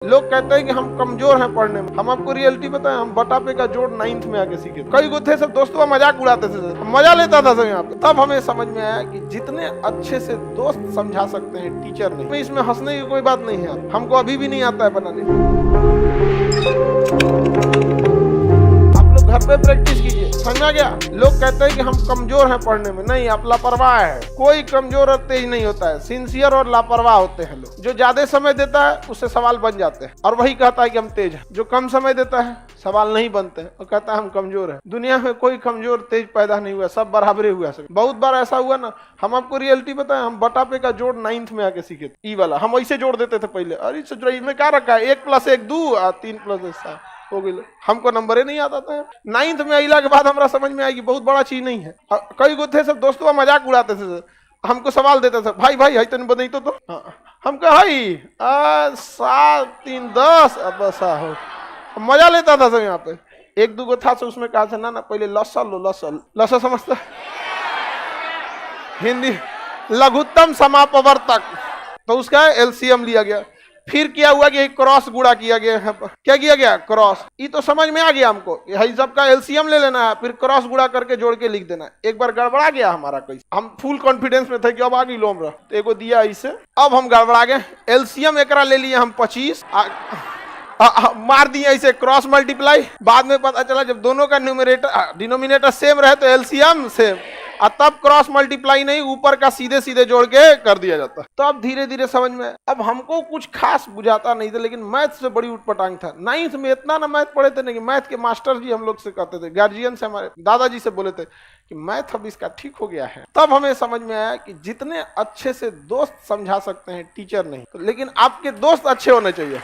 लोग कहते हैं कि हम कमजोर हैं पढ़ने में। हम आपको रियलिटी बताएं, हम बटा पे का जोड़ 9th में आके सीखे। कई गो थे सब दोस्तों मजाक उड़ाते थे, मजा लेता था सब यहाँ पे। तब हमें समझ में आया कि जितने अच्छे से दोस्त समझा सकते हैं टीचर नहीं। इसमें हंसने की कोई बात नहीं है, हमको अभी भी नहीं आता है बनाने। घर पे प्रैक्टिस कीजिए, समझा गया। लोग कहते हैं कि हम कमजोर हैं पढ़ने में, नहीं, आप लापरवाह है। कोई कमजोर और तेज नहीं होता है, सिंसियर और लापरवाह होते हैं लोग। जो ज्यादा समय देता है उससे सवाल बन जाते हैं और वही कहता है कि हम तेज हैं। जो कम समय देता है सवाल नहीं बनते हैं और कहता है हम कमजोर हैं। दुनिया में कोई कमजोर तेज पैदा नहीं हुआ, सब बराबरे हुआ। बहुत बार ऐसा हुआ ना, हम आपको रियलिटी बताएं, हम बटा पे का जोड़ 9th में आके सीखे थे। ई वाला हम ऐसे जोड़ देते थे पहले। अरे सोच रही में क्या रखा है, 1 + 1 2 और 3 + 1 7 हो गई। हमको नंबर ही नहीं आता था। 9th में अला के बाद हमारा समझ में आएगी बहुत बड़ा चीज नहीं है। कई गो थे सब दोस्तों मजाक उड़ाते थे, हमको सवाल देते थे, भाई भाई है तेन बदई तो हम कहे 7 3 10 अब ऐसा हो। मजा लेता था सब यहाँ पे। 1 2 गो था उसमें कहा था ना पहले लसा समझता हिंदी लघुत्तम समापवर्तक, तो उसका एलसीएम लिया गया। फिर क्या हुआ कि क्रॉस गुणा किया गया है। क्या किया गया? क्रॉस। ये तो समझ में आ गया हमको, यही सबका एलसीएम ले लेना है, फिर क्रॉस गुणा करके जोड़ के लिख देना है। एक बार गड़बड़ा गया हमारा कैसे, हम फुल कॉन्फिडेंस में थे कि अब आगे लोम रहा, तो एगो दिया इसे, अब हम गड़बड़ा गए। एलसीएम एकरा ले लिए हम 25, मार दिया इसे क्रॉस मल्टीप्लाई। बाद में पता चला जब दोनों का न्यूमरेटर डिनोमिनेटर सेम रहे तो एलसीएम सेम, और तब क्रॉस मल्टीप्लाई नहीं, ऊपर का सीधे सीधे जोड़ के कर दिया जाता। तो अब धीरे धीरे समझ में। अब हमको कुछ खास बुझाता नहीं था, लेकिन मैथ से बड़ी उटपटांग था। 9th में इतना ना मैथ पढ़े थे, नहीं मैथ के मास्टर जी हम लोग से कहते थे, गार्जियन से, हमारे दादाजी से बोले थे कि मैथ अब इसका ठीक हो गया है। तब हमें समझ में आया कि जितने अच्छे से दोस्त समझा सकते हैं टीचर नहीं, तो लेकिन आपके दोस्त अच्छे होने चाहिए।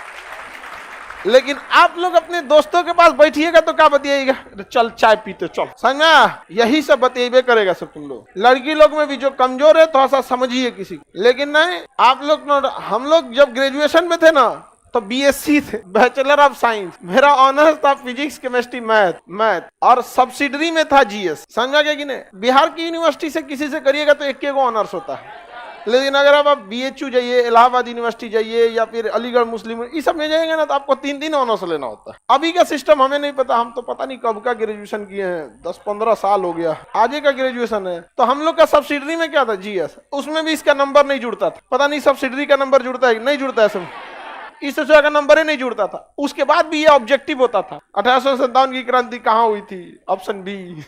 लेकिन आप लोग अपने दोस्तों के पास बैठिएगा तो क्या बतियाएगा, चल चाय पीते चल, समझा, यही सब बतिएबे करेगा सब तुम लोग। लड़की लोग में भी जो कमजोर है थोड़ा सा समझिए किसी को, लेकिन नहीं आप लोग। हम लोग जब ग्रेजुएशन में थे ना तो बीएससी थे, बैचलर ऑफ साइंस। मेरा ऑनर्स था फिजिक्स केमिस्ट्री मैथ और सब्सिडरी में था जीएस, समझा गया कि नहीं। बिहार की यूनिवर्सिटी से किसी से करिएगा तो 1 ऑनर्स होता है, लेकिन अगर आप बीएचयू जाइए, इलाहाबाद यूनिवर्सिटी जाइए या फिर अलीगढ़ मुस्लिम, इस सब में जाएंगे ना तो आपको 3 ऑनर्स लेना होता है। अभी का सिस्टम हमें नहीं पता, हम तो पता नहीं कब का ग्रेजुएशन किए हैं, 10-15 साल हो गया, आगे का ग्रेजुएशन है। तो हम लोग का सब्सिडरी में क्या था, जीएस, उसमें भी इसका नंबर नहीं जुड़ता था। पता नहीं सब्सिडरी का नंबर जुड़ता है नहीं जुड़ता है, सब इस तरह का नंबर ही नहीं जुड़ता था। उसके बाद भी ये ऑब्जेक्टिव होता था, 1857 की क्रांति कहाँ हुई थी, ऑप्शन बी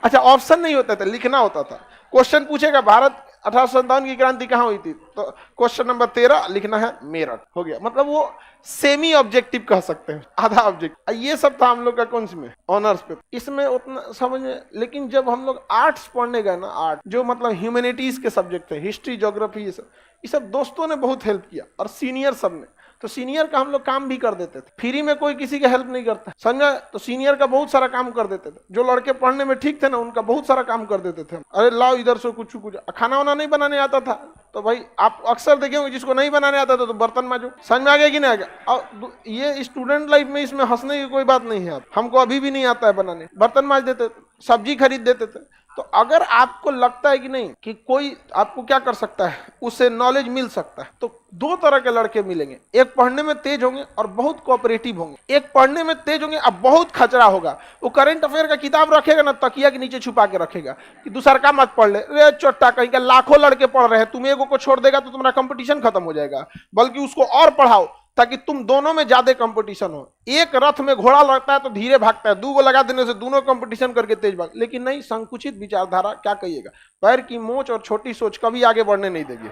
अच्छा ऑप्शन नहीं होता था, लिखना होता था। क्वेश्चन पूछेगा भारत 1857 की क्रांति कहाँ हुई थी, तो क्वेश्चन नंबर 13 लिखना है मेरठ, हो गया। मतलब वो सेमी ऑब्जेक्टिव कह सकते हैं, आधा ऑब्जेक्टिव। ये सब था हम लोग का कौन सी में, ऑनर्स पे। इसमें उतना समझ में। लेकिन जब हम लोग आर्ट्स पढ़ने गए ना, आर्ट जो मतलब ह्यूमैनिटीज के सब्जेक्ट थे, हिस्ट्री ज्योग्राफी, ये सब दोस्तों ने बहुत हेल्प किया और सीनियर सब ने। तो सीनियर का हम लोग काम भी कर देते थे, फ्री में कोई किसी की हेल्प नहीं करता, समझा। तो सीनियर का बहुत सारा काम कर देते थे। जो लड़के पढ़ने में ठीक थे ना, उनका बहुत सारा काम कर देते थे। अरे लाओ इधर से कुछ खाना वाना नहीं बनाने आता था तो भाई आप अक्सर देखे होंगे, जिसको नहीं बनाने आता था तो बर्तन मांजो, समझ में आ गया कि नहीं आ गया। और ये स्टूडेंट लाइफ में इसमें हंसने की कोई बात नहीं है। हमको अभी भी नहीं आता है बनाने, बर्तन मांज देते, सब्जी खरीद देते थे। तो अगर आपको लगता है कि नहीं कि कोई आपको क्या कर सकता है, उससे नॉलेज मिल सकता है, तो 2 तरह के लड़के मिलेंगे। एक पढ़ने में तेज होंगे और बहुत कोऑपरेटिव होंगे। एक पढ़ने में तेज होंगे अब बहुत खचरा होगा। वो करंट अफेयर का किताब रखेगा ना, तकिया के नीचे छुपा के रखेगा कि दूसरा का मत पढ़ ले, रे चोट्टा कहीं का, लाखों लड़के पढ़ रहे हैं, तुम एगो को छोड़ देगा तो तुम्हारा कंपटीशन खत्म हो जाएगा। बल्कि उसको और पढ़ाओ ताकि तुम दोनों में ज्यादा कंपटीशन हो। एक रथ में घोड़ा लगता है तो धीरे भागता है, 2 गो लगा देने से दोनों कंपटीशन करके तेज भाग। लेकिन नहीं, संकुचित विचारधारा क्या कहिएगा, पैर की मोच और छोटी सोच कभी आगे बढ़ने नहीं देगी।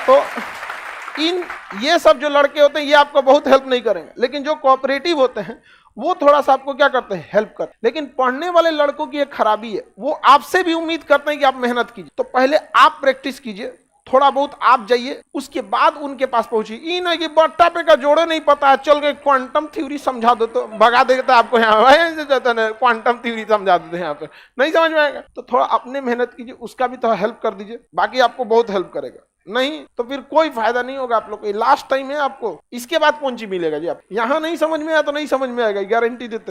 तो ये सब जो लड़के होते हैं ये आपको बहुत हेल्प नहीं करेंगे, लेकिन जो कोऑपरेटिव होते हैं वो थोड़ा सा आपको क्या करते हैं, हेल्प करते हैं। लेकिन पढ़ने वाले लड़कों की एक खराबी है, वो आपसे भी उम्मीद करते हैं कि आप मेहनत कीजिए। तो पहले आप प्रैक्टिस कीजिए, थोड़ा बहुत आप जाइए, उसके बाद उनके पास पहुंचिए। ये ना कि बट्टा पे का जोड़े नहीं पता है, चल के क्वांटम थ्योरी समझा दो तो भगा देता आपको, यहाँ क्वांटम थ्योरी समझा देते हैं, यहाँ पे नहीं समझ में आएगा। तो थोड़ा अपने मेहनत कीजिए, उसका भी थोड़ा हेल्प कर दीजिए, बाकी आपको बहुत हेल्प करेगा। नहीं तो फिर कोई फायदा नहीं होगा आप लोग को। लास्ट टाइम है आपको, इसके बाद कौन सी मिलेगा जी। आप यहाँ नहीं समझ में आया तो नहीं समझ में आएगा, गारंटी देते।